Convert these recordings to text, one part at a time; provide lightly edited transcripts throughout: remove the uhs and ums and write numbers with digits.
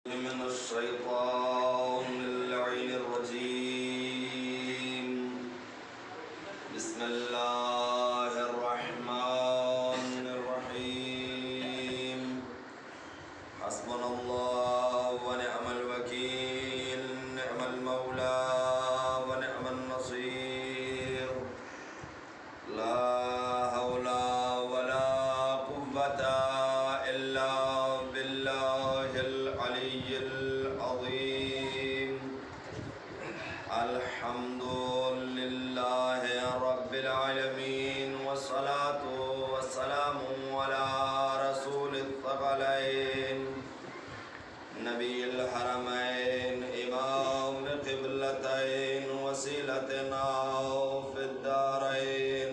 من الشيطان اللعين الرجيم. بسم الله الرحمن الرحيم. حسبنا الله ونعم الوكيل، نعم المولى ونعم النصير. لا حول ولا قوة إلا بالله العلي العظيم. الحمد لله رب العالمين، والصلاة والسلام على رسول الثقلين، نبي الحرمين، إمام القبلتين، وسيلتنا في الدارين،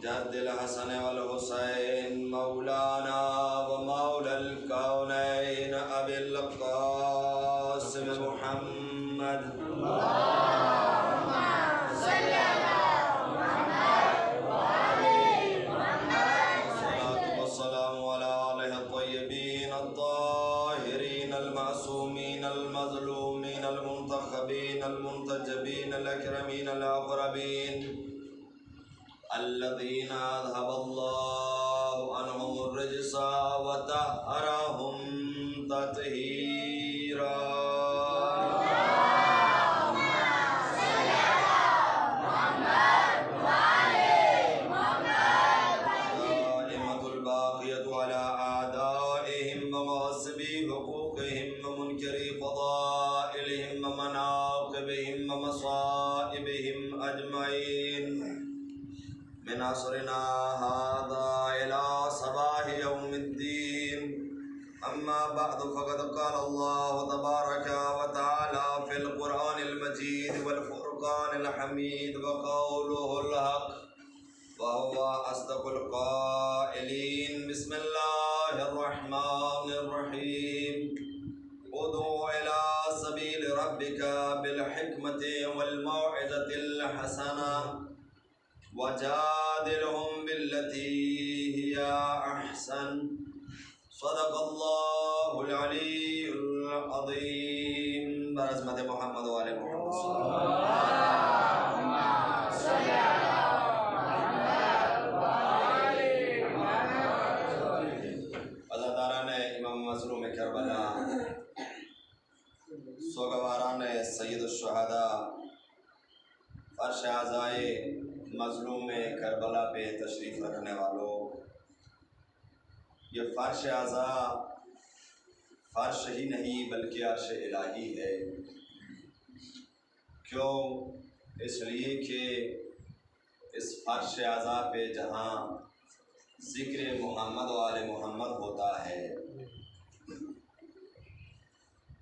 جد الحسن والحسين، مولانا ومولى الكونين، أبي القاسم محمد. اللهم صل على محمد وآل محمد. الصلاة والسلام على آله الطيبين الطاهرين المعصومين المظلومين المنتخبين المنتجبين الأكرمين الأقربين، الذين أذهب الله عنهم الرجس وطهرهم تطهيرا. اللهم صل على محمد وآل محمد. دائمة الباقية على أعدائهم وغاصبي حقوقهم ومنكري فضائلهم ومناقبهم ومصائبهم أجمعين، من عصرنا هذا إلى صباح يوم الدين. أما بعد، فقد قال الله تبارك وتعالى في القرآن المجيد والفرقان الحميد، وقوله الحق وهو أصدق القائلين. بسم الله الرحمن الرحيم. ادع إلى سبيل ربك بالحكمة والموعظة الحسنة، وجادلهم بالتي هي أحسن. صدق الله العلي العظيم. بعظمت محمد وآل محمد. اللهم صل على محمد وآل محمد. عزاداران امام مظلوم کربلا، سوگواران سید الشہداء، فرش اعضائے مظلوم کربلا پہ تشریف رکھنے والوں، یہ فرش اعضاء فرش ہی نہیں بلکہ عرش الہی ہے. کیوں؟ اس لیے کہ اس فرش اعضاء پہ جہاں ذکر محمد و آل محمد ہوتا ہے،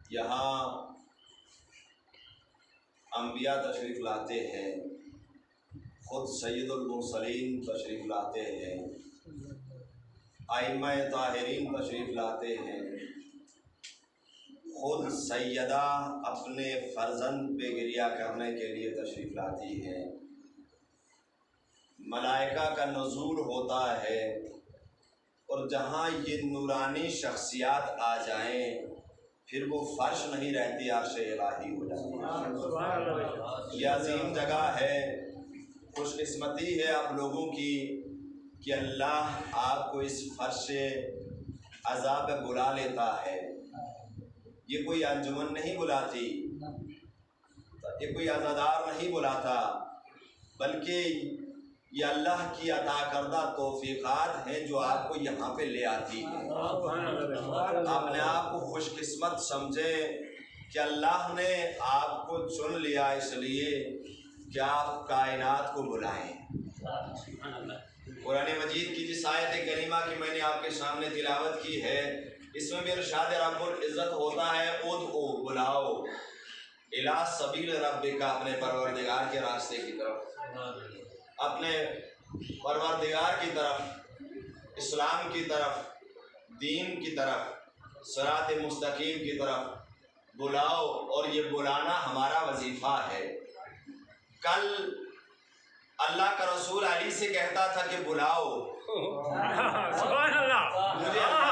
یہاں انبیاء تشریف لاتے ہیں، خود سید المرسلین تشریف لاتے ہیں، ائمہ طاہرین تشریف لاتے ہیں، خود سیدہ اپنے فرزند پہ گریہ کرنے کے لیے تشریف لاتی ہے، ملائکہ کا نزول ہوتا ہے، اور جہاں یہ نورانی شخصیات آ جائیں پھر وہ فرش نہیں رہتی، عرش الہی ہو جاتی ہے. یہ عظیم جگہ ہے، خوش قسمتی ہے آپ لوگوں کی کہ اللہ آپ کو اس فرش عذاب پہ بلا لیتا ہے. یہ کوئی انجمن نہیں بلاتی، یہ کوئی عزادار نہیں بلاتا، بلکہ یہ اللہ کی عطا کردہ توفیقات ہیں جو آپ کو یہاں پہ لے آتی ہیں. اپنے آپ کو خوش قسمت سمجھیں کہ اللہ نے آپ کو چن لیا اس لیے کہ آپ کائنات کو بلائیں. قرآن مجید کی جس آیت کریمہ کی میں نے آپ کے سامنے تلاوت کی ہے، اس میں بھی ارشاد رب العزت ہوتا ہے ادعو، بلاؤ، الی سبیل ربک، اپنے پروردگار کے راستے کی طرف، اپنے پروردگار کی طرف، اسلام کی طرف، دین کی طرف، صراط مستقیم کی طرف بلاؤ. اور یہ بلانا ہمارا وظیفہ ہے. کل اللہ کا رسول علی سے کہتا تھا کہ بلاؤ، سبحان اللہ، مجھے اللہ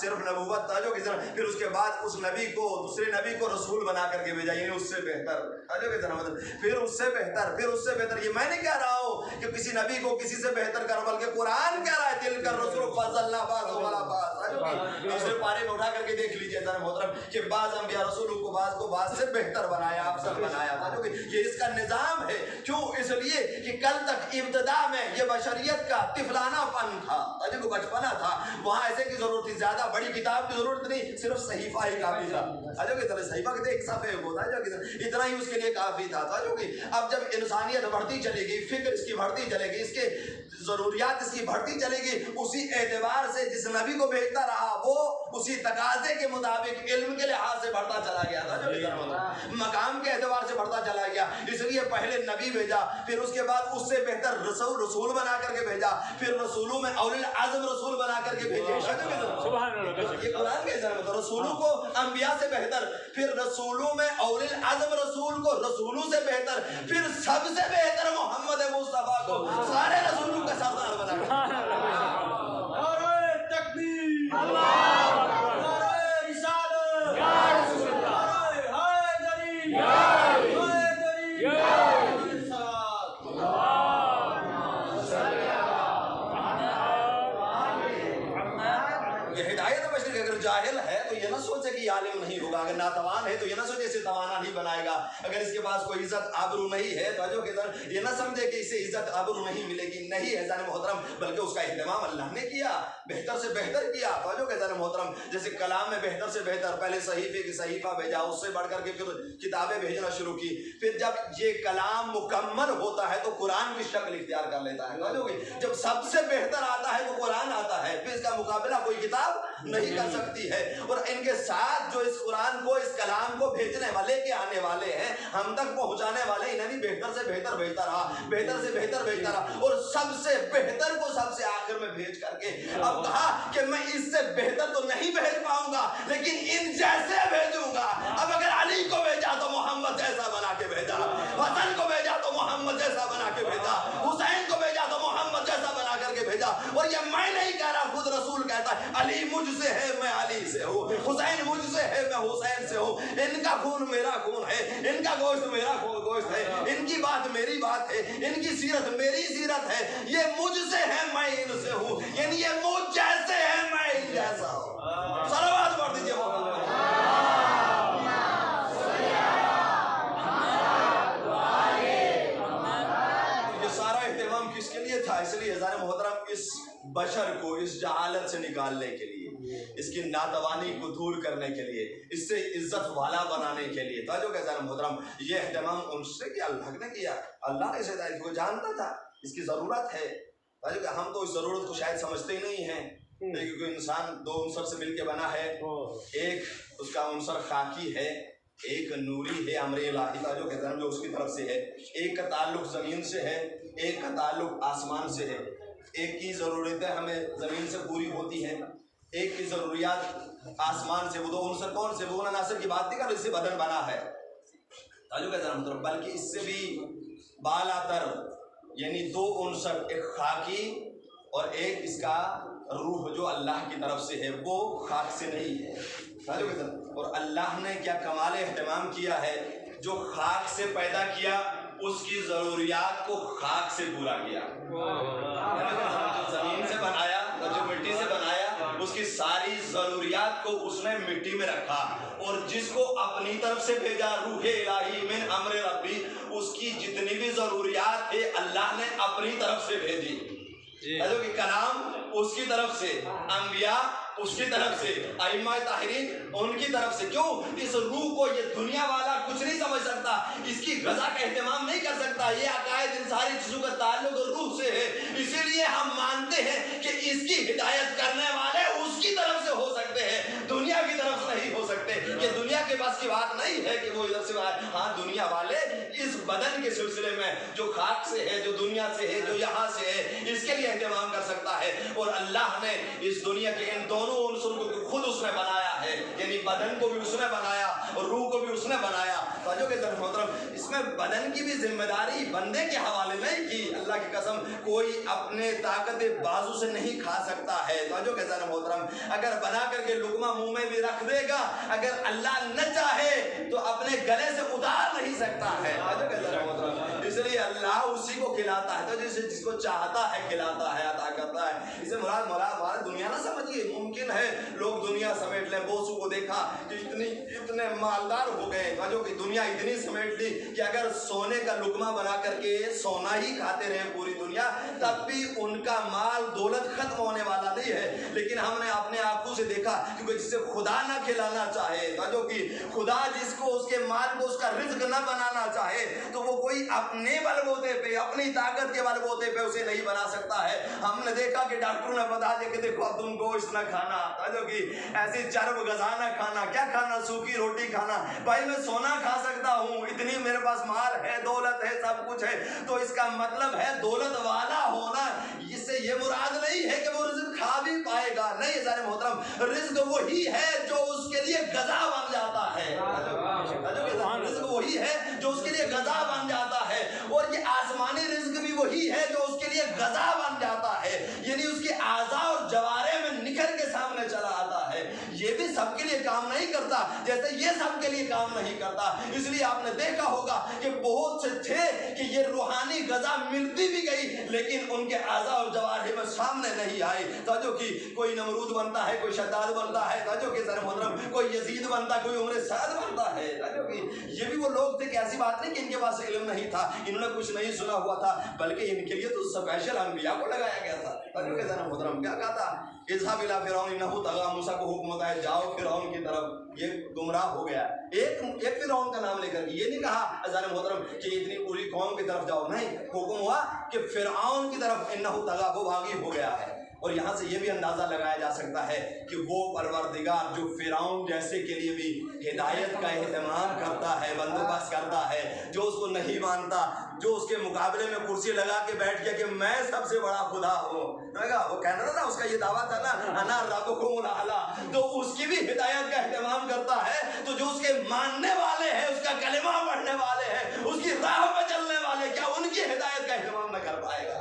صرف نبوت تاجو کی طرح، پھر اس کے بعد اس نبی کو دوسرے نبی کو رسول بنا کر کے بھیجا، یعنی اس سے بہتر تاجو کی طرح، مطلب پھر اس سے بہتر، پھر اس سے بہتر. یہ میں نہیں کہہ رہا ہوں کہ کسی نبی کو کسی سے بہتر کرو، بلکہ قرآن کہہ رہا ہے دل کر رسول فضلنا بعضهم علی بعض. دوسرے پارے میں اٹھا کر کے دیکھ لیجیے ذرا محترم کہ بعض انبیاء رسولوں کو بعض سے بہتر بنایا، افضل بنایا تھا. یہ اس کا نظام ہے. کیوں؟ اس لیے کہ کل تک ابتدا میں یہ بشریت کا طفلانہ پن تھا، جو بچپنا تھا، وہاں ایسے کی ضرورت تھی، زیادہ بڑی کتاب کی ضرورت نہیں، صرف صحیفہ ہی کافی تھا. جو کہ صحیفہ کے ایک صفحے ہوتا ہے، جو کہ اتنا ہی اس کے لیے کافی تھا. جو کہ اب جب انسانیت بڑھتی چلے گی، فکر اس کی بڑھتی چلے گی، اس کے ضروریات اس کی بڑھتی چلے گی، اسی اعتبار سے جس نبی کو بھیجتا رہا وہ اسی تقاضے کے مطابق علم کے لحاظ سے بڑھتا چلا گیا تھا، جو کہ مقام کے اعتبار سے بڑھتا چلا گیا. اس لیے پہلے نبی بھیجا، پھر اس کے بعد اس سے بہتر رسول بنا کر کے بھیجا، پھر رسولوں میں اول العزم رسول بنا کر کے بھیجے. یہ قرآن کے ذریعے رسولوں کو انبیاء سے بہتر، پھر رسولوں میں اول العزم رسول کو رسولوں سے بہتر، پھر سب سے بہتر محمد مصطفیٰ کو سارے رسولوں کا سردار بنا کر. نعرہ تکبیر، اللہ اکبر، نعرہ رسالت، یا رسول اللہ، نعرہ حیدری، یا حیدری، یا رسالت. یہ ہدایت بشر کہ اگر جاہل ہے تو یہ نہ سوچے کہ یہ عالم نہیں ہوگا، اگر ناتوان ہے تو یہ نہ سوچے اسے توانا نہیں بنائے گا، اگر اس کے پاس کوئی عزت آبرو نہیں ہے تو جو کہ یہ نہ سمجھے کہ اسے عزت آبرو نہیں ملے گی. نہیں ہے جان محترم، بلکہ اس کا اہتمام اللہ نے کیا، بہتر سے بہتر کیا. تو جو کہ جان محترم جیسے کلام میں بہتر سے بہتر، پہلے صحیفے کی صحیفہ بھیجا، اس سے بڑھ کر کے پھر کتابیں بھیجنا شروع کی. پھر جب یہ کلام مکمل ہوتا ہے تو قرآن کی شکل اختیار کر لیتا ہے. جب سب سے بہتر آتا ہے تو قرآن آتا ہے، پھر اس کا مقابلہ کوئی کتاب نہیں کر سکتی ہے. اور ان کے ساتھ جو اس قرآن کو، اس کلام کو بھیجنے والے کے آنے والے ہیں، ہم تک پہنچانے والے، انہیں بھی بہتر سے بہتر بھیجتا رہا، بہتر سے بہتر بھیجتا رہا، اور سب سے بہتر کو سب سے آخر میں بھیج کر کے اب کہا کہ میں اس سے بہتر تو نہیں بھیج پاؤں گا لیکن ان جیسے بھیجوں گا. اب اگر علی کو بھیجا تو محمد جیسا بنا کے بھیجا، حسن کو بھیجا تو محمد جیسا بنا کے بھیجا، حسین کو بھیجا تو محمد جیسا بنا کر کے بھیجا. اور یہ میں نہیں کہہ رہا، خود رسول کہتا ہے علی مجھ سے ہے میں علی سے ہوں، حسین مجھ سے ہے میں حسین سے ہوں، ان کا خون میرا خون ہے، ان کا گوشت میرا گوشت ہے، ان کی بات میری بات ہے، ان کی سیرت میری سیرت ہے. یہ مجھ سے ہے میں ان سے ہوں، یعنی یہ مجھ جیسے ہے میں ان جیسا ہوں. صلوات پڑھ دیجیے. یہ سارا اہتمام کس کے لیے تھا؟ اس لیے ہزار محترم اس بشر کو اس جہالت سے نکالنے کے لیے، اس کی ناتوانی کو دور کرنے کے لیے، اس سے عزت والا بنانے کے لیے. توجہ کہ ذرا محترم یہ اہتمام ان سے کیا اللہ نے کیا. اللہ نے اس ہدایت کو جانتا تھا، اس کی ضرورت ہے. توجہ کہ ہم تو اس ضرورت کو شاید سمجھتے ہی نہیں ہیں، کیونکہ انسان دو عنصر سے مل کے بنا ہے. ایک اس کا عنصر خاکی ہے، ایک نوری ہے امر الہی کا جو کہتے ہیں جو اس کی طرف سے ہے. ایک کا تعلق زمین سے ہے، ایک کا تعلق آسمان سے ہے. ایک کی ضرورتیں ہمیں زمین سے پوری ہوتی ہیں، ایک کی ضروریات آسمان سے. وہ دو عنصر کون سے؟ وہ عناصر کی بات نہیں کر، اس سے بدن بنا ہے تعلق ہے مطلب، بلکہ اس سے بھی بالا تر، یعنی دو عنصر، ایک خاکی اور ایک اس کا روح جو اللہ کی طرف سے ہے، وہ خاک سے نہیں ہے. اور اللہ نے کیا کمال اہتمام کیا ہے، جو خاک سے پیدا کیا اس کی ضروریات کو خاک سے پورا کیا. جو زمین سے بنایا اور جو مٹی سے بنایا اس کی ساری ضروریات کو اس نے مٹی میں رکھا، اور جس کو اپنی طرف سے بھیجا روح الہی من امر ربی، اس کی جتنی بھی ضروریات ہے اللہ نے اپنی طرف سے بھیجی. کہ کلام اس کی طرف سے، انبیاء اس کی طرف سے، ائمہ طاہرین ان کی طرف سے. کیوں؟ اس روح کو یہ دنیا والا کچھ نہیں سمجھ سکتا، اس کی غذا کا اہتمام نہیں کر سکتا. یہ عقائد ان ساری چیزوں کا تعلق روح سے ہے. اسی لیے ہم مانتے ہیں کہ اس کی ہدایت کرنے والے اس کی طرف سے ہو سکتے ہیں، دنیا کی طرف سے نہیں ہو سکتے. یہ دنیا کے پاس کی بات نہیں ہے کہ وہ ادھر سے ہاں دنیا والے اس بدن کے سلسلے میں جو خاک سے ہے، جو دنیا سے ہے، جو یہاں سے ہے، اس کے لیے اہتمام کر سکتا ہے۔ اور اللہ نے اس دنیا کے ان دونوں عنصر کو خود اس نے بنایا ہے، یعنی بدن کو بھی اس نے بنایا اور روح کو بھی اس نے بنایا۔ توجہ کے درمیان محترم، اس میں بدن کی بھی ذمہ داری بندے کے حوالے نہیں کی۔ اللہ کی قسم، کوئی اپنے طاقت بازو سے نہیں کھا سکتا ہے۔ توجہ کے درمیان محترم، اگر بنا کر کے لقمہ منہ میں بھی رکھ دے گا، اگر اللہ نہ چاہے تو اپنے گلے سے اتار نہیں سکتا ہے۔ توجہ کے درمیان محترم، اس لیے اللہ اسی کو کھلاتا ہے، تو جس کو چاہتا ہے کھلاتا ہے، عطا کرتا ہے۔ اسے مراد ہمارا دنیا نہ سمجھیے۔ ممکن ہے لوگ دنیا سمیٹ لیں، بوسو کو دیکھا کہ اتنے مالدار ہو گئے، جو کہ دنیا اتنی سمیٹ لی کہ اگر سونے کا لقمہ بنا کر کے سونا ہی کھاتے رہے پوری دنیا، تب بھی ان کا مال دولت ختم ہونے والا نہیں ہے۔ لیکن ہم نے اپنے آنکھوں سے دیکھا کہ جسے خدا نہ کھلانا چاہے، جو کہ خدا جس کو اس کے مال کو اس کا رزق نہ بنانا چاہے، تو وہ کوئی اپنے بل بوتے پہ، اپنی طاقت کے بل بوتے پہ اسے نہیں بنا سکتا ہے۔ ہم نے دیکھا کہ ڈاکٹروں نے بتا دیا کہ دیکھو اب تم گوشت نہ کھانا، جو کہ ایسی چرب غذا نہ کھانا، کیا کھانا؟ سوکھی روٹی کھانا۔ بھائی میں سونا کھا سکتا ہوں، اتنی میرے پاس مال ہے، دولت ہے، سب کچھ ہے، تو اس کا مطلب ہے دولت والا ہونا، اس سے یہ مراد نہیں ہے کہ وہ رزق کھا بھی پائے گا۔ نہیں سارے محترم، رزق وہی ہے جو اس کے لیے غذا بن جاتا ہے۔ رزق وہی ہے جو اس کے لیے غذا بن جاتا ہے، اور یہ آسمانی رزق بھی وہی ہے جو اس کے لیے غذا بن جاتا ہے، یعنی اس کے اعضاء اور جوارے میں نکھر کے سامنے چلا آتا ہے۔ یہ بھی سب کے لیے کام نہیں کرتا جیسے یہ سب کے لیے کام نہیں کرتا۔ اس لیے آپ نے دیکھا ہوگا کہ بہت سے تھے کہ یہ روحانی غذا ملتی بھی گئی لیکن ان کے اعضاء اور جوارے میں سامنے نہیں آئی۔ توجہ کی، کوئی نمرود بنتا ہے، کوئی شداد بنتا ہے، توجہ کی ذرا محترم، کوئی یزید بنتا ہے، کوئی عمر سعد بنتا ہے۔ توجہ کی، یہ بھی وہ لوگ تھے کہ ایسی بات نہیں کہ ان کے پاس علم نہیں تھا، انہوں نے کچھ نہیں سنا ہوا تھا، بلکہ ان کے لیے تو اسپیشل انبیاء کو لگایا گیا تھا۔ توجہ کی ذرا محترم، کیا کہا تھا؟ اذهب الى فرعون انه طغى، موسیٰ کو حکم ہوتا ہے جاؤ فرعون کی طرف، یہ گمراہ ہو گیا۔ ایک فرعون کا نام لے کر، یہ نہیں کہا عزیزان محترم کہ اتنی پوری قوم کی طرف جاؤ، نہیں، حکم ہوا کہ فرعون کی طرف انه طغى، وہ باغی ہو گیا ہے۔ اور یہاں سے یہ بھی اندازہ لگایا جا سکتا ہے کہ وہ پروردگار جو فرعون جیسے کے لیے بھی ہدایت کا اہتمام کرتا ہے، بندوبست کرتا ہے، جو اس کو نہیں مانتا، جو اس کے مقابلے میں کرسی لگا کے بیٹھ گیا کہ میں سب سے بڑا خدا ہوں، وہ کہنا تھا نا، اس کا یہ دعویٰ تھا نا، انا ربکم الاعلی، تو اس کی بھی ہدایت کا اہتمام کرتا ہے۔ تو جو اس کے ماننے والے ہیں، اس کا کلمہ پڑھنے والے ہیں، اس کی راہ پہ چلنے والے، کیا ان کی ہدایت کا اہتمام نہ کر پائے گا؟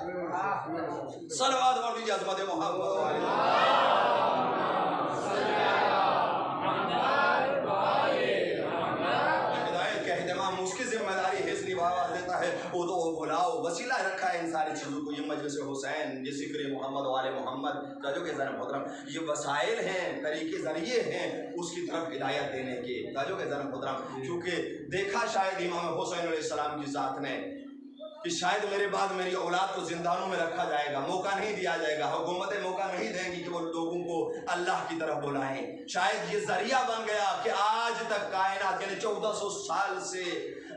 صلوات پڑھ دیجیے عظمت محمد۔ ہدایت کا اہتمام اس کی ذمہ داری ہے، اس لیے آواز دیتا ہے وہ تو بلاؤ، وسیلہ رکھا ہے ان ساری چیزوں کو، یہ مجلس حسین، یہ ذکر محمد وآل محمد کا جو کہ ذرا محترم یہ وسائل ہیں، طریقے ذریعے ہیں اس کی طرف ہدایت دینے کے، جو کہ ذرا محترم کیونکہ دیکھا شاید امام حسین علیہ السلام کی ذات نے کہ شاید میرے بعد میری اولاد کو زندانوں میں رکھا جائے گا، موقع نہیں دیا جائے گا، حکومتیں موقع نہیں دیں گی کہ وہ لوگوں کو اللہ کی طرف بلائیں۔ شاید یہ ذریعہ بن گیا کہ آج تک کائنات یعنی 1400 سال سے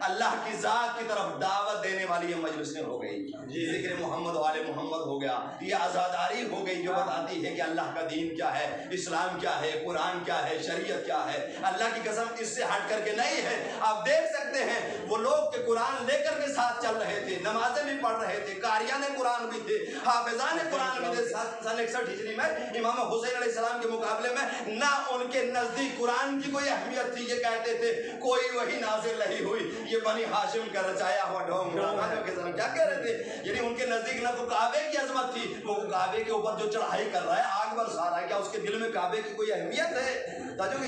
اللہ کی ذات کی طرف دعوت دینے والی یہ مجلسیں ہو گئی، یہ ذکر محمد والے محمد ہو گیا، یہ عزاداری ہو گئی جو بتاتی ہے کہ اللہ کا دین کیا ہے، اسلام کیا ہے، قرآن کیا ہے، شریعت کیا ہے۔ اللہ کی قسم اس سے ہٹ کر کے نہیں ہے۔ آپ دیکھ سکتے ہیں وہ لوگ کہ قرآن لے کر کے ساتھ چل رہے تھے، نمازیں بھی پڑھ رہے تھے، قاریان قرآن بھی تھے، حافظان قرآن بھی تھے۔ سن 61 ہجری میں امام حسین علیہ السلام کے مقابلے میں نہ ان کے نزدیک قرآن کی کوئی اہمیت تھی، یہ کہتے تھے کوئی وہی نازل نہیں ہوئی، یہ بنی ہاشم کا رچایا ہوا ڈھونگ کیا کہہ رہے تھے، یعنی ان کے نزدیک نہ تو کعبے کی عظمت تھی، وہ کعبے کے اوپر جو چڑھائی کر رہا ہے، آگ برسا رہا ہے، کیا اس کے دل میں کعبے کی کوئی اہمیت ہے؟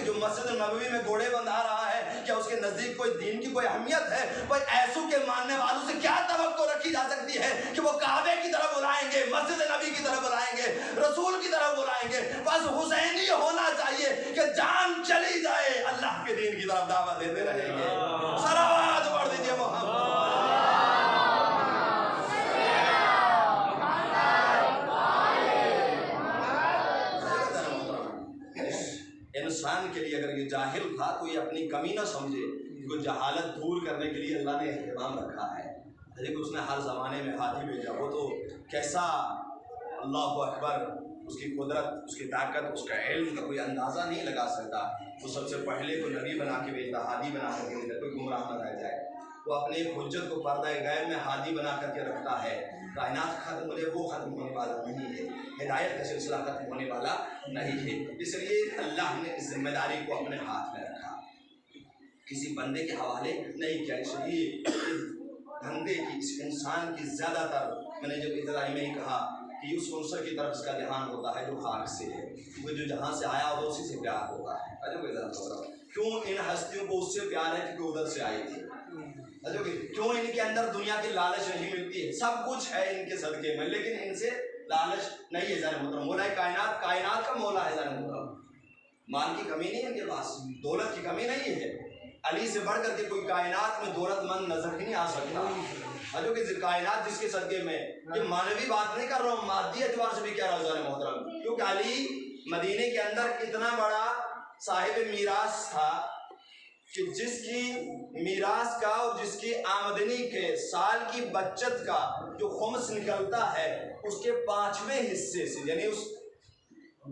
جو مسجد نبوی میں گھوڑے بندھا رہا ہے، کیا اس کے نزدیک کوئی دین کی کوئی اہمیت ہے؟ بھائی ایسو کے ماننے والوں سے کیا توقع رکھی جا سکتی ہے کہ وہ کعبے کی طرف بلائیں گے، مسجد نبی کی طرف بلائیں گے، رسول کی طرف بلائیں گے؟ بس حسینی ہونا چاہیے کہ جان چلی جائے اللہ کے دین کی طرف دعوت دیتے رہیں گے۔ صلوات پڑھ دیجیے محمد۔ انسان کے لیے اگر یہ جاہل تھا تو یہ اپنی کمی نہ سمجھے، کو جہالت دور کرنے کے لیے اللہ نے اہتمام رکھا ہے۔ لیکن اس نے ہر زمانے میں ہاتھی بھیجا، وہ تو کیسا اللہ اکبر، اس کی قدرت، اس کی طاقت، اس کا علم کا کوئی اندازہ نہیں لگا سکتا۔ وہ سب سے پہلے کو نبی بنا کے بھیجتا، ہادی بنا کر کے بھیجتا، کوئی گمراہ نہ رہ جائے۔ وہ اپنے حجت کو پردہ غیب میں ہادی بنا کر کے رکھتا ہے. کائنات ختم ہونے وہ ختم ہونے والا نہیں ہے, ہدایت کا سلسلہ ختم ہونے والا نہیں ہے. اس لیے اللہ نے اس ذمہ داری کو اپنے ہاتھ میں رکھا, کسی بندے کے حوالے نہیں کیا. اس لیے بندے کی, اس انسان کی زیادہ تر, میں نے جب ابتدائی میں ہی کہا کہ اس عنصر کی طرف اس کا دھیان ہوتا ہے جو خاک سے ہے, وہ جو جہاں سے آیا ہوتا اسی سے پیار ہوتا ہے. کیوں ان ہستیوں کو اس سے پیار ہے کیونکہ ادھر سے آئی تھی. کیوں ان کے اندر دنیا کی لالچ نہیں ملتی ہے, سب کچھ ہے ان کے صدقے میں, لیکن ان سے لالچ نہیں ہے. ذرا محترم مولا کائنات, کائنات کا مولا ہے. ذرا محترم مال کی کمی نہیں ہے ان کے پاس, دولت کی کمی نہیں ہے. علی سے بڑھ کر کے کوئی کائنات میں دولت مند نظر ہی نہیں آ سکتا. جو کہ کائنات جس کے صدقے میں, یہ مانوی بات نہیں کر رہا ہوں, مادی اعتبار سے بھی کہہ رہا ہوں ذرا محترم, کیونکہ علی مدینے کے اندر اتنا بڑا صاحب میراث تھا کہ جس کی میراث کا اور جس کی آمدنی کے سال کی بچت کا جو خمس نکلتا ہے اس کے 5ویں حصے سے, یعنی اس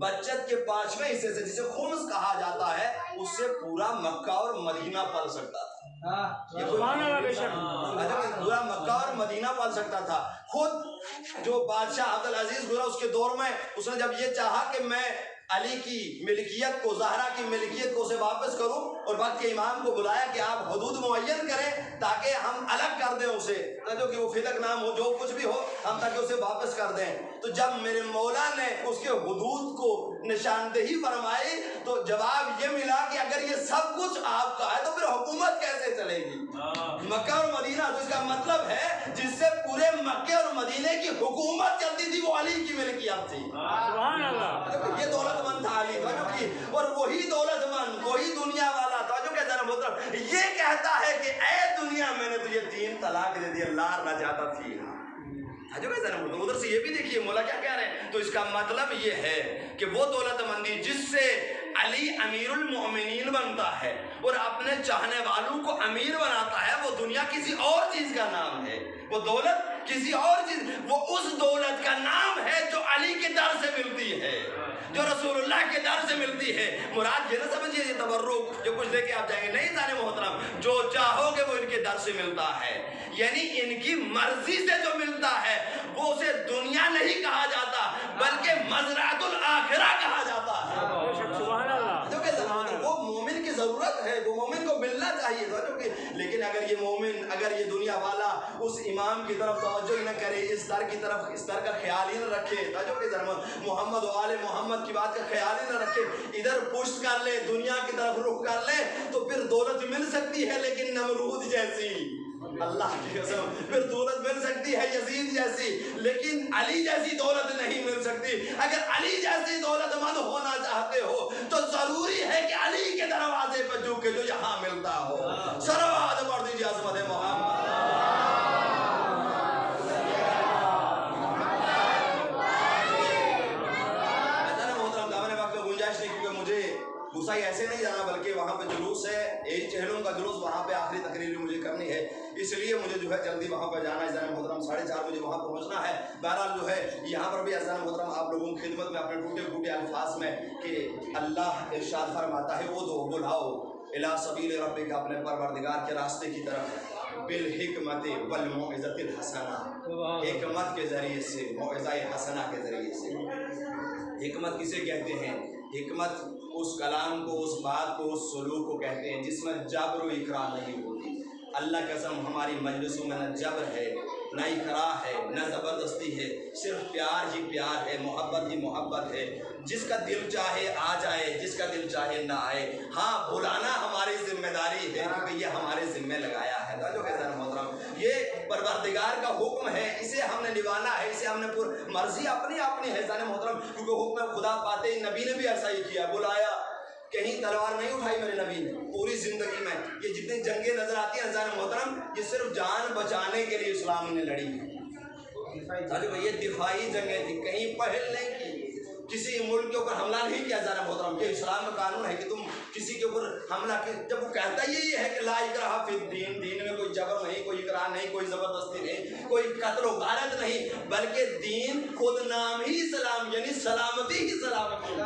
بچت کے 5ویں حصے سے جسے خمس کہا جاتا ہے, اس سے پورا مکہ اور مدینہ پل سکتا تھا. پورا مکہ اور مدینہ پل سکتا تھا. خود جو بادشاہ عبد العزیز گزرا اس کے دور میں, اس نے جب یہ چاہا کہ میں علی کی ملکیت کو, زہرا کی ملکیت کو اسے واپس کروں, اور وقت کے امام کو بلایا کہ آپ حدود معین کریں تاکہ ہم الگ کر دیں اسے, جو کہ وہ فدق نام ہو, جو کچھ بھی ہو, ہم تاکہ اسے واپس کر دیں. تو جب میرے مولا نے اس کے حدود کو نشاندہی فرمائی تو جواب یہ ملا کہ اگر یہ سب کچھ آپ کا ہے تو پھر حکومت کیسے چلے گی مکہ اور مدینہ. تو اس کا مطلب ہے جس سے پورے مکے اور مدینے کی حکومت چلتی تھی وہ علی کی ملکیت تھی. سبحان اللہ. یہ دولت مند تھا علی, اور وہی دولت مند, وہی دنیا والا تھا جو کہ ذرا محترم یہ کہتا ہے کہ اے دنیا میں نے تجھے 3 طلاق دے دی, اللہ نہ چاہتا تھی. جو کہ ذرا محترم ادھر سے یہ بھی دیکھیے مولا کیا کہہ رہے ہیں. تو اس کا مطلب یہ ہے کہ وہ دولت مندی جس سے علی امیر المؤمنین بنتا ہے اور اپنے چاہنے والوں کو امیر بناتا ہے, وہ دنیا کسی اور چیز کا نام ہے, وہ دولت کسی اور چیز, وہ اس دولت کا نام ہے جو علی کے در سے ملتی ہے, جو رسول اللہ کے در سے ملتی ہے. مراد یہ نہ سمجھیے یہ تبرک جو کچھ لے کے آپ جائیں گے, نہیں ذرا محترم, جو چاہو گے وہ ان کے در سے ملتا ہے, یعنی ان کی مرضی سے جو ملتا ہے وہ اسے دنیا نہیں کہا جاتا بلکہ مزرعۃ الآخرہ کہا جاتا ہے. سبحان اللہ. جو کہ وہ مومن کی ضرورت ہے, وہ مومن کو ملنا چاہیے تھا. جو کہ لیکن اگر یہ مومن, اگر یہ دنیا والا اس امام کی طرف توجہ ہی نہ کرے, اس در کی طرف, اس در کا خیال ہی نہ رکھے, جو کہ محمد و آل محمد کی بات کا خیال ہی نہ رکھے, ادھر پشت کر لے, دنیا کی طرف رخ کر لے, تو پھر دولت مل سکتی ہے لیکن نمرود جیسی, اللہ کی قسم, پھر دولت مل سکتی ہے یزید جیسی, لیکن علی جیسی دولت نہیں مل سکتی. اگر علی جیسی دولت مند ہونا چاہتے ہو تو ضروری ہے کہ علی کے دروازے پہ جھکے جو یہاں ملتا ہو. صلوات پڑھ دیجیے عظمت محمد. گسائی ایسے نہیں جانا بلکہ وہاں پہ جلوس ہے, ایک چہلوں کا جلوس, وہاں پہ آخری تقریر مجھے کرنی ہے, اس لیے مجھے جو ہے جلدی وہاں پہ جانا ہے. محترم 4:30 بجے وہاں پہنچنا ہے. بہرحال جو ہے یہاں پر بھی محترم آپ لوگوں کی خدمت میں اپنے ٹوٹے پھوٹے الفاظ میں کہ اللہ ارشاد فرماتا ہے, وہ دو بلاؤ الی سبیل ربک, اپنے پروردگار کے راستے کی طرف, بالحکمت والموعظۃ الحسنہ, حکمت کے ذریعے سے, موعظہ حسنہ کے ذریعے سے. حکمت کسے کہتے ہیں؟ حکمت اس کلام کو, اس بات کو, اس سلوک کو کہتے ہیں جس میں جبر و اکراه نہیں ہوتی. اللہ کی قسم ہماری مجلسوں میں نہ جبر ہے, نہ اکراہ ہے, نہ زبردستی ہے, صرف پیار ہی پیار ہے, محبت ہی محبت ہے. جس کا دل چاہے آ جائے, جس کا دل چاہے نہ آئے. ہاں بلانا ہماری ذمہ داری ہے کیونکہ یہ ہمارے ذمہ لگایا ہے. جو کہ محترم یہ پروردگار کا حکم ہے, اسے ہم نے نبھانا ہے, اسے ہم نے مرضی اپنی اپنی ہے محترم, کیونکہ حکم خدا پاتے ہی نبی نے بھی ایسا ہی کیا, بلایا, کہیں تلوار نہیں اٹھائی میرے نبی نے پوری زندگی میں. یہ جتنی جنگیں نظر آتی ہیں نظر محترم, یہ صرف جان بچانے کے لیے اسلام نے لڑی ہے. یہ دفاعی جنگیں تھی, کہیں پہل نہیں کی, کسی ملک کے اوپر حملہ نہیں کیا. ذرا محترم یہ اسلام کا قانون ہے کہ تم کسی کے اوپر حملہ جب وہ کہتا یہی ہے کہ لا اکراہ فی الدین, دین میں کوئی جبر نہیں, کوئی اکراہ نہیں, کوئی زبردستی نہیں, کوئی قتل و غارت نہیں, بلکہ دین خود نام ہی اسلام, یعنی سلامتی ہی سلامتی.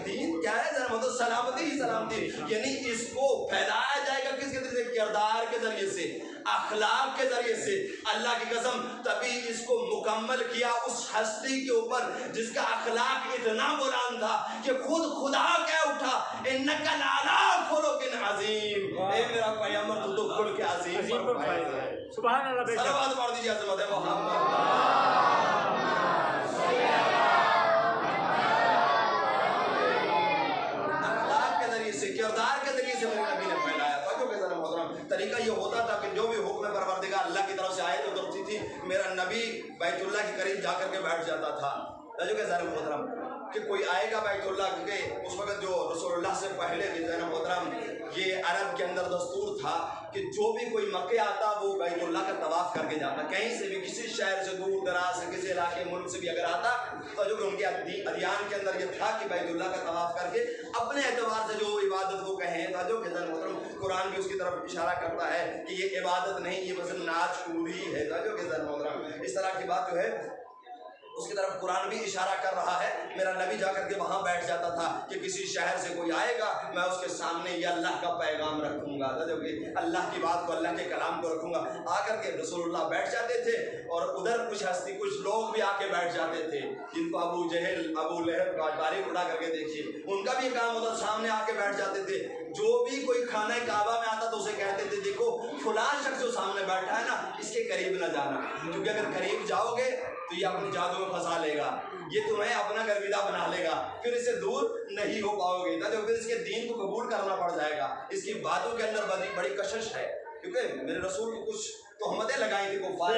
دین کیا ہے ذرا محترم؟ سلامتی ہی سلامتی, یعنی اس کو پھیلایا جائے گا کس کے طریقے سے؟ کردار کے ذریعے سے، اخلاق کے ذریعے سے، اللہ کی قسم تبھی اس کو مکمل کیا اس ہستی کے اوپر جس کا اخلاق اتنا بلند تھا کہ خود خدا کہہ اٹھا انک لعلی خلق عظیم، اے میرا پیغمبر تو خلق عظیم پر فائز ہے۔ سبحان اللہ، بے شک صلوات پڑھ دیجیے عظمت محمد۔ کردار کے ذریعے سے میرے نبی نے پھیلایا تھا جو کہ ذرا محترم طریقہ یہ ہوتا تھا کہ جو بھی حکم پروردگار اللہ کی طرف سے آئے تو اترتی تھی، میرا نبی بیت اللہ کے قریب جا کر کے بیٹھ جاتا تھا۔ جو کہ ذرا محترم کہ کوئی آئے گا بیت اللہ کے، اس وقت جو رسول اللہ سے پہلے بھی ذرا محترم یہ عرب کے اندر دستور تھا کہ جو بھی کوئی مکے آتا وہ بیت اللہ کا طواف کر کے جاتا، کہیں سے بھی کسی شہر سے دور دراز سے کسی علاقے ملک سے بھی اگر آتا تو جو کہ ان کے ادیان کے اندر یہ تھا کہ بیت اللہ کا طواف کر کے اپنے اعتبار سے جو عبادت وہ کہیں تھا، جو کہ محترم قرآن بھی اس کی طرف اشارہ کرتا ہے کہ یہ عبادت نہیں، یہ بس ناچ کوری ہے، جو کہ محترم اس طرح کی بات جو ہے اس کی طرف قرآن بھی اشارہ کر رہا ہے۔ میرا نبی جا کر کے وہاں بیٹھ جاتا تھا کہ کسی شہر سے کوئی آئے گا میں اس کے سامنے یہ اللہ کا پیغام رکھوں گا، جو کہ اللہ کی بات کو، اللہ کے کلام کو رکھوں گا۔ آ کر کے رسول اللہ بیٹھ جاتے تھے اور ادھر کچھ ہستی کچھ لوگ بھی آ کے بیٹھ جاتے تھے جن کو ابو جہل ابو لہب کا تاریخ اٹھا کر کے دیکھیے، ان کا بھی کام ادھر سامنے آ کے بیٹھ جاتے تھے۔ جو بھی کوئی خانہ کعبہ میں آتا تو اسے کہتے تھے دیکھو فلاں شخص جو سامنے بیٹھا ہے نا اس کے قریب نہ جانا، کیونکہ اگر قریب جاؤ گے تو یہ اپنے جادو میں پھنسا لے گا، یہ تمہیں اپنا گرویدہ بنا لے گا، پھر اس سے دور نہیں ہو پاؤ گے، تو پھر اس کے دین کو قبول کرنا پڑ جائے گا۔ اس کی باتوں کے اندر بڑی کشش ہے، کیونکہ میرے رسول کو کچھ تہمتیں لگائی تھی کفار،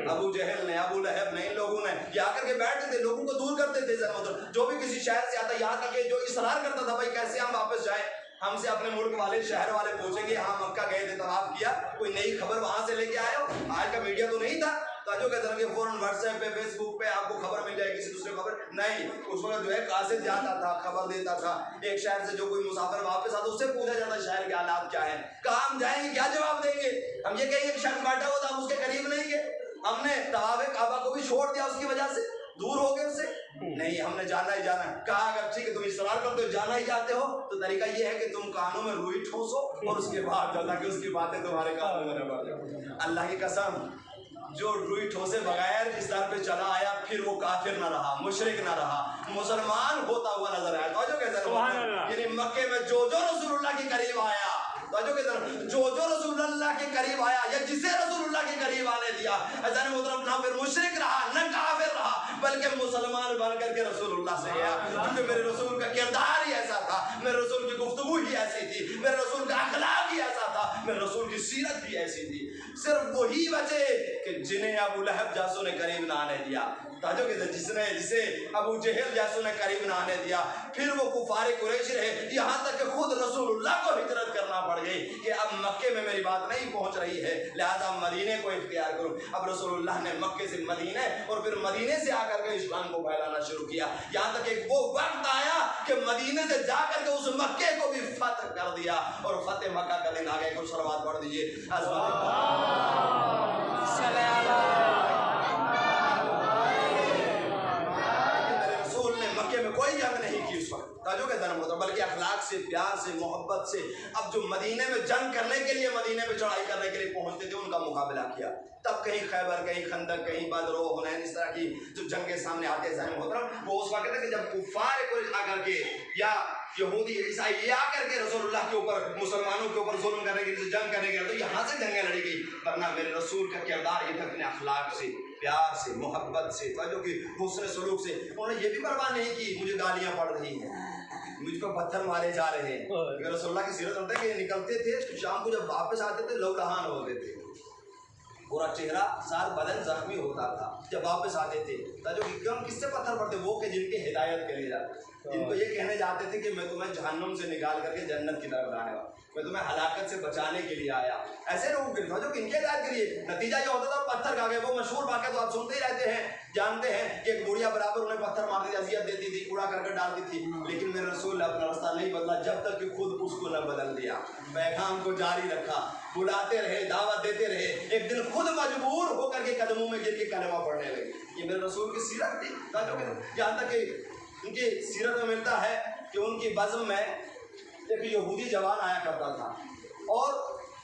ابو جہل نے، ابو لہب نے، ان لوگوں نے یہ آ کر کے بیٹھتے تھے، لوگوں کو دور کرتے تھے۔ جو بھی کسی شہر سے آتا یہاں تک کہ جو اصرار کرتا تھا بھائی کیسے ہم واپس جائیں، ہم سے اپنے ملک والے شہر والے پوچھیں گے ہاں مکہ گئے تھے طواف کیا، کوئی نئی خبر وہاں سے لے کے آئے ہو؟ آج کا میڈیا تو نہیں تھا تاجو کے ذریعے فوراً واٹس ایپ پہ فیس بک پہ آپ کو خبر مل جائے کسی دوسرے خبر نہیں، اس وقت جو ہے قاصد جاتا تھا خبر دیتا تھا، ایک شہر سے جو کوئی مسافر واپس آتا اس سے پوچھا جاتا شہر کے حالات کیا ہیں، کہاں ہم جائیں گے کیا جواب دیں گے؟ ہم یہ کہیں گے کہ شخص بیٹھا ہوا تھا ہم اس کے قریب نہیں گئے، ہم نے طواف کعبہ کو بھی چھوڑ دیا اس کی وجہ سے، دور ہو گئے اس سے نہیں، ہم نے جانا ہی جانا ہے۔ کہا اگر ٹھیک ہے تم اصرار کرتے ہو جانا ہی چاہتے ہو تو طریقہ یہ ہے کہ تم کانوں میں روئی ٹھوسو اور اس کے بعد جاتا کہ اس کی باتیں تمہارے کانوں میں نہ پڑ جائیں۔ اللہ کی قسم جو روئی ٹھوسے بغیر اس در پہ چلا آیا پھر وہ کافر نہ رہا، مشرک نہ رہا، مسلمان ہوتا ہوا نظر آیا۔ تو جو کہتے ہیں یعنی مکے میں جو رسول اللہ کے قریب آیا، جو رسول اللہ کے قریب آیا یا جسے رسول اللہ کے قریب آنے دیا، ایسا محترم نہ پھر مشرک رہا نہ کافر رہا بلکہ مسلمان بن کر کے رسول اللہ سے گیا، کیونکہ میرے رسول کا کردار ہی ایسا تھا، میرے رسول کی گفتگو ہی ایسی تھی، میرے رسول کا اخلاق ہی ایسا تھا، میرے رسول کی سیرت بھی ایسی تھی۔ صرف وہی بچے کہ جنہیں ابو لہب جیسوں نے قریب نہ آنے دیا، تاجو کہ جسے ابو جہل جیسوں نے قریب نہ آنے دیا، پھر وہ کفار قریش رہے یہاں تک کہ خود رسول اللہ کو ہجرت کرنا پڑ گئی کہ اب مکے میں میری بات نہیں پہنچ رہی ہے لہذا مدینے کو اختیار کروں۔ اب رسول اللہ نے مکے سے مدینے اور پھر مدینے سے آ کر کے اسلام کو پھیلانا شروع کیا، یہاں تک کہ وہ وقت آیا کہ مدینے سے جا کر کے اس مکے کو بھی فتح کر دیا اور فتح مکہ کا دن آ گئے۔ کچھ صلوات پڑھ دیجیے۔ کوئی جنگ نہیں کی اس وقت تاجو کا جنم ہوتا، بلکہ اخلاق سے، پیار سے، محبت سے اب جو مدینے میں جنگ کرنے کے لیے، مدینے میں چڑھائی کرنے کے لیے پہنچتے تھے ان کا مقابلہ کیا۔ تب کہیں خیبر، کہیں خندق، کہیں بدر و حنین، اس طرح کی جو جنگیں سامنے آتے ہیں محترم، وہ اس وقت ہے کہ جب کفار قریش آ کر کے یا یہودی عیسائی یہ آ کر کے رسول اللہ کے اوپر، مسلمانوں کے اوپر ظلم کرنے کے لیے جنگ کرنے کے لیے تو یہاں سے جنگیں لڑی گئی، ورنہ میرے رسول کا کردار یہ تھا اپنے اخلاق سے، پیار سے، محبت سے، جو کہ حسن سلوک سے انہوں نے یہ بھی پرواہ نہیں کی مجھے گالیاں پڑ رہی ہیں، مجھ پر پتھر مارے جا رہے ہیں۔ رسول اللہ کی سیرت ہوتا ہے کہ نکلتے تھے شام کو جب واپس آتے تھے لہولہان ہوتے تھے، پورا چہرہ سار بدن زخمی ہوتا تھا جب واپس آتے تھے، جو کم کس سے پتھر پڑتے وہ کہ جن کی ہدایت کے لیے جاتے، جن کو یہ کہنے جاتے تھے کہ میں تمہیں جہنم سے نکال کر کے جنت کی طرف لانے والا، میں تمہیں ہلاکت سے بچانے کے لیے آیا، ایسے لوگوں کے لیے جو ان کی ہدایت کے لیے نتیجہ یہ ہوتا تھا پتھر کھا گئے۔ وہ مشہور واقعہ تو آپ سنتے ہی رہتے ہیں، جانتے ہیں کہ ایک بڑھیا برابر انہیں پتھر مارتی تھی، اذیت دیتی تھی، کوڑا کرکٹ ڈالتی تھی، لیکن میرے رسول نے اپنا راستہ نہیں بدلا جب تک کہ خود اس کو نہ بدل دیا، پیغام کو جاری رکھا، بلاتے رہے، دعوت دیتے رہے، ایک دن خود مجبور ہو کر کے قدموں میں گر کے کلمہ پڑھنے لگے۔ یہ میرے رسول کی سیرت تھی، یہاں تک کہ ان کی سیرت میں ملتا ہے کہ ان کی بزم میں ایک یہودی جوان آیا کرتا تھا اور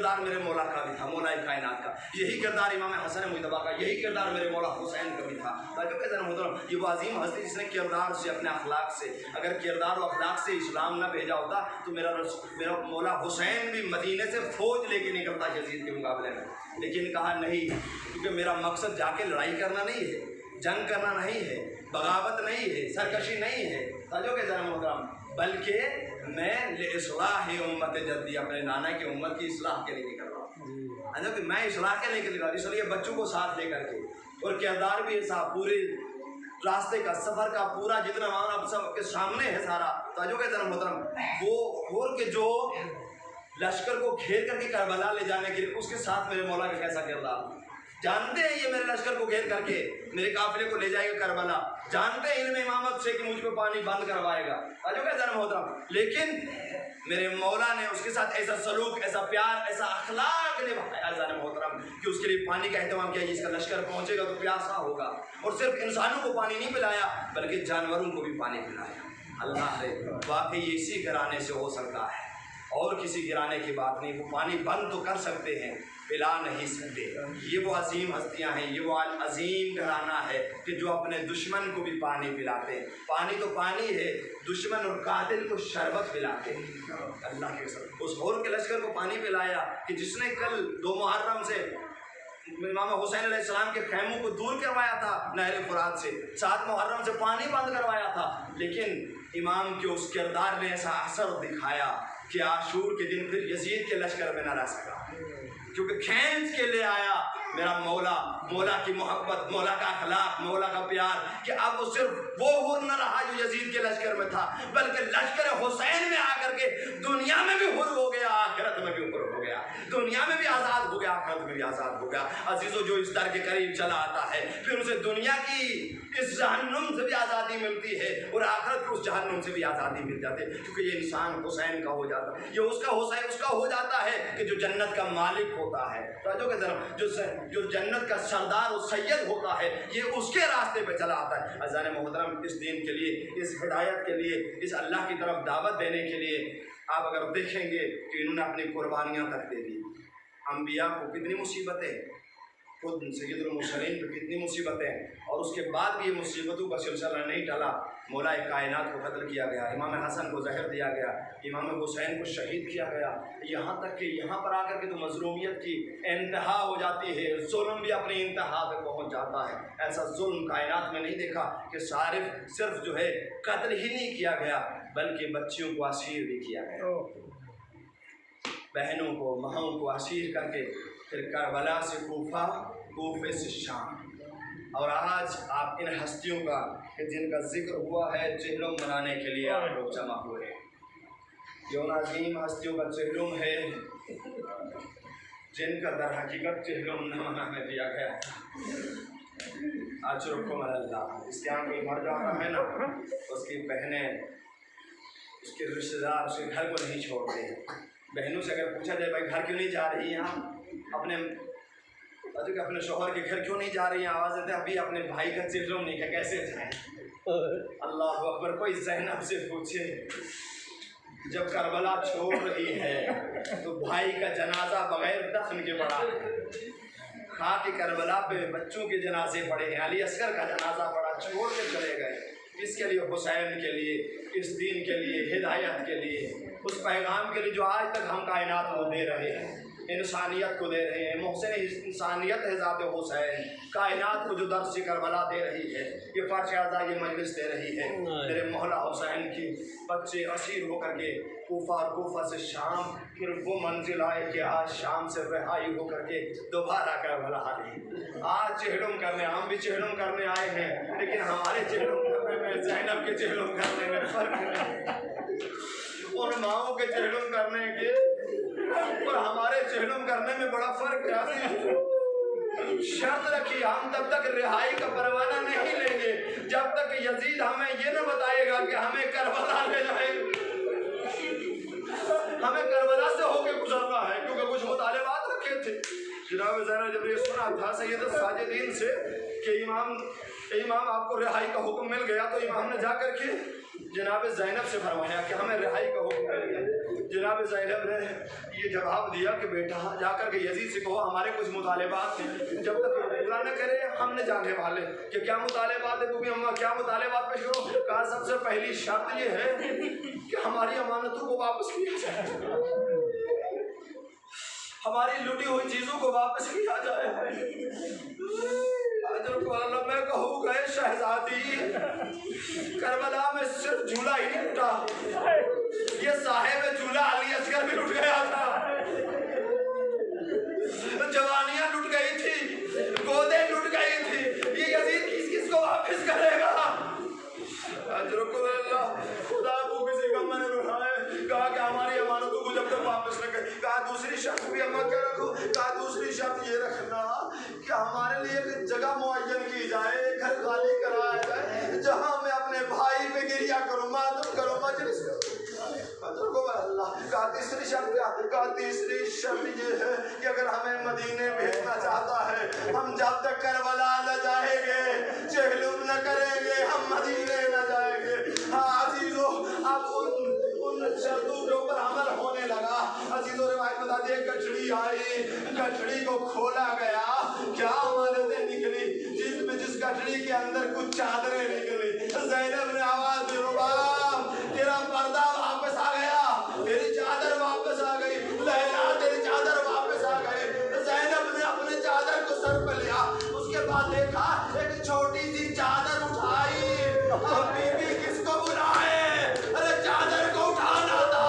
کردار میرے مولا کا بھی تھا، مولا کائنات کا. یہی کردار امام حسن مجتبیٰ کا، یہی کردار میرے مولا حسین کا بھی تھا. یہ وہ عظیم ہستی جس نے کردار سے، اپنے اخلاق سے، اگر کردار و اخلاق سے اسلام نہ بھیجا ہوتا تو میرا مولا حسین بھی مدینے سے فوج لے کے نکلتا یزید کے مقابلے میں. لیکن کہا نہیں، کیونکہ میرا مقصد جا کے لڑائی کرنا نہیں ہے، جنگ کرنا نہیں ہے، بغاوت نہیں ہے، سرکشی نہیں ہے، سمجھو کہ ذرا محترم، بلکہ میں اصلاح امت جدی، اپنے نانا کی امت کی اصلاح کے لیے نکل رہا ہوں. کہ میں اصلاح کے لیے نکل رہا ہوں، اس لیے بچوں کو ساتھ لے کر کے، اور کردار بھی ایسا پورے راستے کا، سفر کا پورا جتنا معاملہ سب کے سامنے ہے سارا. سمجھو کہ ذرا محترم، وہ کھول کے جو لشکر کو گھیر کر کے کربلا لے جانے کے لیے، اس کے ساتھ میرے مولا کا کیسا کردار. جانتے ہیں یہ میرے لشکر کو گھیر کر کے میرے قافلے کو لے جائے گا کربلا، جانتے ہیں علم امامت سے کہ مجھ پہ پانی بند کروائے گا. جو کہ ذرا محترم، لیکن میرے مولا نے اس کے ساتھ ایسا سلوک، ایسا پیار، ایسا اخلاق نبھایا ذرا محترم کہ اس کے لیے پانی کا اہتمام کیا. جس کا لشکر پہنچے گا تو پیاسا ہوگا، اور صرف انسانوں کو پانی نہیں پلایا بلکہ جانوروں کو بھی پانی پلایا. اللہ نے واقعی اسی گھرانے سے ہو سکتا ہے، اور کسی گرانے کی بات نہیں. وہ پانی بند تو کر سکتے ہیں، پلا نہیں سکتے. یہ وہ عظیم ہستیاں ہیں، یہ وہ عظیم گھرانہ ہے کہ جو اپنے دشمن کو بھی پانی پلاتے ہیں. پانی تو پانی ہے، دشمن اور قاتل کو شربت پلاتے ہیں. اللہ کے ساتھ اس ہور کے لشکر کو پانی پلایا کہ جس نے کل 2 محرم سے امام حسین علیہ السلام کے خیموں کو دور کروایا تھا نہر فرات سے، 7 محرم سے پانی بند کروایا تھا. لیکن امام کے اس کردار نے ایسا اثر دکھایا کہ عاشور کے دن پھر یزید کے لشکر میں نہ رہ سکا، کیونکہ کھینچ کے لے آیا میرا مولا. مولا کی محبت، مولا کا اخلاق، مولا کا پیار، کہ اب وہ صرف وہ حر نہ رہا جو یزید کے لشکر میں تھا، بلکہ لشکر حسین میں آ کر کے دنیا میں بھی حر ہو گیا، آخرت میں بھی حر ہو گیا. دنیا میں بھی آزاد ہو گیا، آخرت میں بھی آزاد ہو گیا. عزیزو، جو اس در کے قریب چلا آتا ہے پھر اسے دنیا کی اس جہنم سے بھی آزادی ملتی ہے، اور آخرت کی اس جہنم سے بھی آزادی مل جاتی ہے، کیونکہ یہ انسان حسین کا ہو جاتا ہے. یہ اس کا حسین اس کا ہو جاتا ہے کہ جو جنت کا مالک ہوتا ہے، جو جنت کا سردار و سید ہوتا ہے، یہ اس کے راستے پہ چلا آتا ہے. عزیزان محترم، اس دین کے لیے، اس ہدایت کے لیے، اس اللہ کی طرف دعوت دینے کے لیے آپ اگر دیکھیں گے کہ انہوں نے اپنی قربانیاں تک دے دی. انبیاء کو کتنی مصیبتیں، خود سید المرسلین پہ کتنی مصیبتیں، اور اس کے بعد بھی یہ مصیبتوں کا سلسلہ نہیں ٹلا. مولا کائنات کو قتل کیا گیا، امام حسن کو زہر دیا گیا، امام حسین کو شہید کیا گیا، یہاں تک کہ یہاں پر آ کر کے تو مظلومیت کی انتہا ہو جاتی ہے، ظلم بھی اپنی انتہا پہ پہنچ جاتا ہے. ایسا ظلم کائنات میں نہیں دیکھا کہ صرف جو ہے قتل ہی نہیں کیا گیا بلکہ بچیوں کو اسیر بھی کیا گیا، بہنوں کو، ماؤں کو اسیر کر کے پھر کربلا سے کوفہ، کوفے سے شام. اور آج آپ ان ہستیوں کا کہ جن کا ذکر ہوا ہے چہلم منانے کے لیے آپ لوگ جمع ہوئے ہیں. یہ ان عظیم ہستیوں کا چہلم ہے جن کا در حقیقت چہلم نہ منانے دیا گیا. آج رکھو اللہ، اس کے آنکھ میں مر جانا ہے نا، اس کی بہنیں، اس کے رشتے دار اس کے گھر کو نہیں چھوڑتے. بہنوں سے اگر پوچھا جائے بھائی گھر کیوں نہیں جا رہی ہیں، اپنے شوہر کے گھر کیوں نہیں جا رہی ہیں، آواز دیتے ابھی اپنے بھائی کا چہلم نہیں ہے، کیسے جائیں. اللہ اکبر. کوئی زینب سے پوچھے جب کربلا چھوڑ رہی ہے تو بھائی کا جنازہ بغیر دفن کے پڑا ہے، خاک کربلا پہ بچوں کے جنازے پڑے ہیں، علی اصغر کا جنازہ پڑا، چھوڑ کے چلے گئے. اس کے لیے، حسین کے لیے، اس دین کے لیے، ہدایت کے لیے، اس پیغام کے لیے جو آج تک ہم کائنات کو دے رہے ہیں، انسانیت کو دے رہے ہیں. محسن انسانیت ہے ذات حسین، کائنات کو جو درس کربلا دے رہی ہے، یہ فرش اعضاء یہ مجلس دے رہی ہے. میرے مولا حسین کی بچے اسیر ہو کر کے کوفہ، اور کوفہ سے شام، پھر وہ منزل آئے کہ آج شام سے رہائی ہو کر کے دوبارہ کربلا آ رہی. آج چہلم کرنے، ہم بھی چہلم کرنے آئے ہیں، لیکن ہمارے چہلم کرنے میں زینب کے چہلم کرنے میں فرق ہے. ان ماؤں کے چہلم کرنے کے اور ہمارے چہلم کرنے میں بڑا فرق ہے. شرط رکھی، ہم تب تک رہائی کا پروانہ نہیں لیں گے جب تک یزید ہمیں یہ نہ بتائے گا کہ ہمیں کربلا لے جائے. ہمیں کربلا سے ہو کے گزرنا ہے، کیونکہ کچھ مطالبات رکھے تھے. جناب زینب جب یہ سنا تھا سید الساجدین سے کہ امام آپ کو رہائی کا حکم مل گیا، تو امام نے جا کر کے جناب زینب سے فرمایا کہ ہمیں رہائی کا حکم مل گیا۔ جناب زینب نے یہ جواب دیا کہ بیٹا جا کر کے یزید سے کہو ہمارے کچھ مطالبات ہیں، جب تک وہ پورا نہ کرے ہم نے جانے والے۔ کہ کیا مطالبات ہے بوبی اماں، کیا مطالبات پیش کرو؟ کہا سب سے پہلی شرط یہ ہے کہ ہماری امانتوں کو واپس کیا جائے، ہماری لوٹی ہوئی چیزوں کو واپس کیا جائے۔ حضرت کو اللہ میں کہوں گئے شہزادی، کربلا میں صرف جھولا ہی نہیں ٹوٹا، یہ صاحب جھولا علی اصغر بھی ٹوٹ گیا تھا، جوانیاں ٹوٹ گئی تھی، گودیں ٹوٹ گئی تھی، یہ یزید کس کو واپس کرے گا؟ حضرت کو اللہ خدا کو کسی کا من رہائے، کہا کہ ہماری امانتوں کو جب تک واپس نہ کرے۔ کہا دوسری شرط بھی اماں کیا رکھو؟ کہا دوسری شرط یہ رکھنا کہ ہمارے لیے ایک جگہ معین کی جائے، گھر خالی کرایا جائے جہاں میں اپنے بھائی پہ گریہ کروں، ماتم کروں، مجلس کروں۔ حضرت کو اللہ کہا تیسری شرط کیا؟ کہا تیسری شرط یہ ہے کہ اگر ہمیں مدینے بھیجنا چاہتا ہے، ہم جب تک کربلا نہ جائیں گے، چہلم نہ کریں گے، ہم مدینے نہ جائیں گے۔ ہاں عزیزو، اب ان شرطوں کے اوپر عمل ہونے لگا۔ عزیزو روایت بتا دی، گٹھڑی آئی، گٹھڑی کو کھولا گیا، کیا امانتیں نکلی؟ جس گٹھڑی کے اندر کچھ چادریں نکلی۔ زینب نے آواز دی، رباب تیرا پردہ واپس آ گیا، تیری چادر واپس آ گئی، لیلا تیری چادر واپس آ گئی۔ زینب نے اپنے چادر کو سر پہ لیا، اس کے بعد دیکھا ایک چھوٹی سی چادر اٹھائی۔ اب بی بی کس کو بلائے؟ ارے چادر کو اٹھانا تھا۔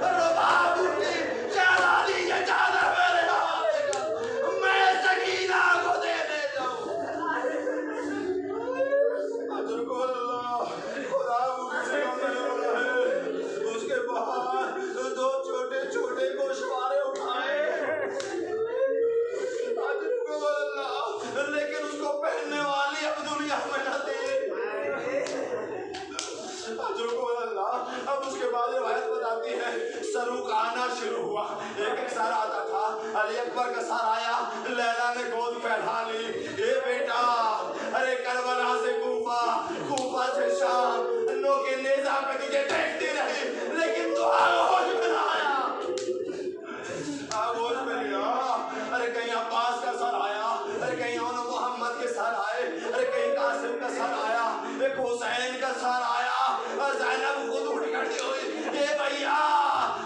رباب اٹھی، شہزادی یہ چادر میرے آئے گا، میں سکینہ کو دے دیتا ہوں۔ حضر کو اللہ خدا کو کسی کا میں ہے۔ اس کے بعد دو چھوٹے چھوٹے گوشوارے اٹھائے، حضر کو اللہ، لیکن اس کو پہننے والی اب دنیا میں نہ تھی۔ حضر کو اللہ، اب اس کے بعد روایت بتاتی ہے سروق آنا شروع ہوا، ایک سر آتا تھا، علی اکبر کا سر آیا، لیلا نے گود پھیلا لی، اے بیٹا، ارے کربلا سے کوفہ، کوفہ سے شام، نو کے نیزہ پہ تجھے ٹیکتی رہی، لیکن تو آغوش میں نہ آیا، آغوش میں لیا۔ ارے کہیں عباس کا سر آیا، ارے کہیں اون محمد کے سر آئے، ارے کہیں قاسم کا سر آیا، ایک حسین کا سر آیا، اور زینب خود اٹھ کھڑی ہوئی، اے بھیا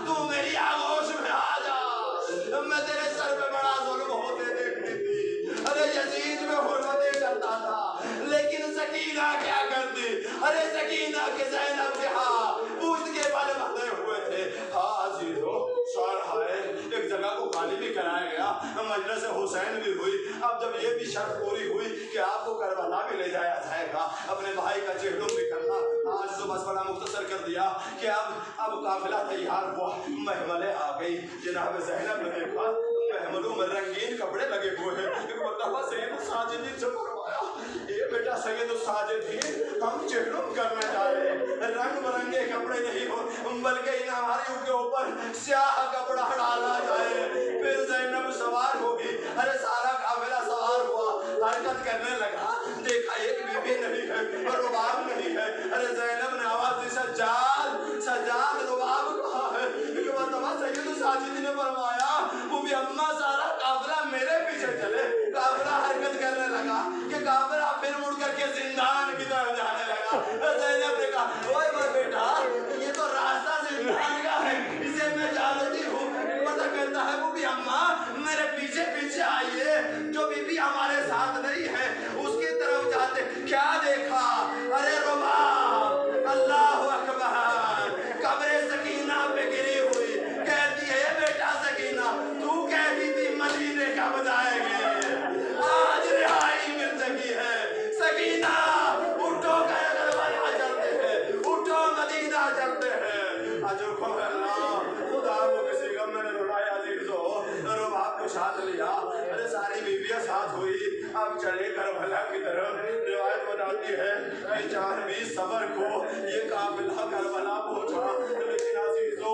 تو میری آغوش میں آ جا، میں تیرے سر پہ بڑا ظلم ہوتے دیکھتی تھی، ارے یزید میں حرمتیں کرتا تھا، لیکن سکینہ کیا کرتی؟ ارے سکینہ کے زینب کے ہاں پوچھ کے بل بندھے ہوئے تھے۔ ہاں عزیزو، شور ہے، ایک جگہ کو خالی بھی کرایا گیا، مجلس حسین بھی ہوئی۔ اب جب یہ بھی شرط پوری ہوئی کہ آپ کو کربلا بھی لے جایا جائے گا، اپنے بھائی کا چہلم بھی کرنا، آج تو بس بڑا مختصر کر دیا کہ اب قافلہ تیار ہوا، محملیں آ گئی۔ جناب زینب نے دیکھا محملوں میں رنگین کپڑے لگے ہوئے ہیں، ایک مرتبہ سید الساجدین سے فرمایا، اے بیٹا سید الساجدین، ہم چہلم کرنے جا رہے ہیں، رنگ برنگے کپڑے نہیں ہو بلکہ ان ہماریوں کے اوپر سیاہ کپڑا ڈالا جائے۔ پھر زینب سوار ہوگی، ارے سارا قافلہ سوار ہوا، حرکت کرنے لگا، دیکھا ایک بی بی نہیں ہے اور رباب نہیں ہے۔ ارے زینب نے آواز دی، سجاد، سجاد رباب کہاں ہے؟ ایک مرتبہ سید الساجدین نے فرمایا، وہ بھی اماں سارا قافلہ میرے پیچھے چلے۔ قافلہ حرکت کرنے لگا کہ قافلہ پھر مڑ کر کے زندان کی طرف جانے لگا۔ زینب نے کہا، اوئے میرے بیٹا، یہ تو راستہ زندان کا ہے، اسے میں جانتی ہوں۔ مطلب کہتا ہے وہ بھی اماں میرے پیچھے پیچھے آئیے، جو بی بی ہمارے ساتھ نہیں ہے اس کی طرف جاتے۔ کیا دیکھا؟ ارے رباب، اللہ اکبر، قبر سکینہ پہ گری ہوئی، کہتی ہے بیٹا سکینہ، تو کہتی تھی مدینے کب جائیں گے، آج رہائی مل سکی ہے۔ سکینہ اٹھو، کربلا چلتے ہیں، اٹھو مدینہ چلتے ہیں۔ اجر کو اللہ خدا کو کسی غم میں نے رلایا عزیزو، رباب کو ساتھ لیا، ارے ساری بیویاں ساتھ ہوئی، اب چلے کربلا کی طرف۔ روایت بتاتی ہے کہ 24 صبر کو یہ قافلہ کربلا پہنچا، لیکن عزیزو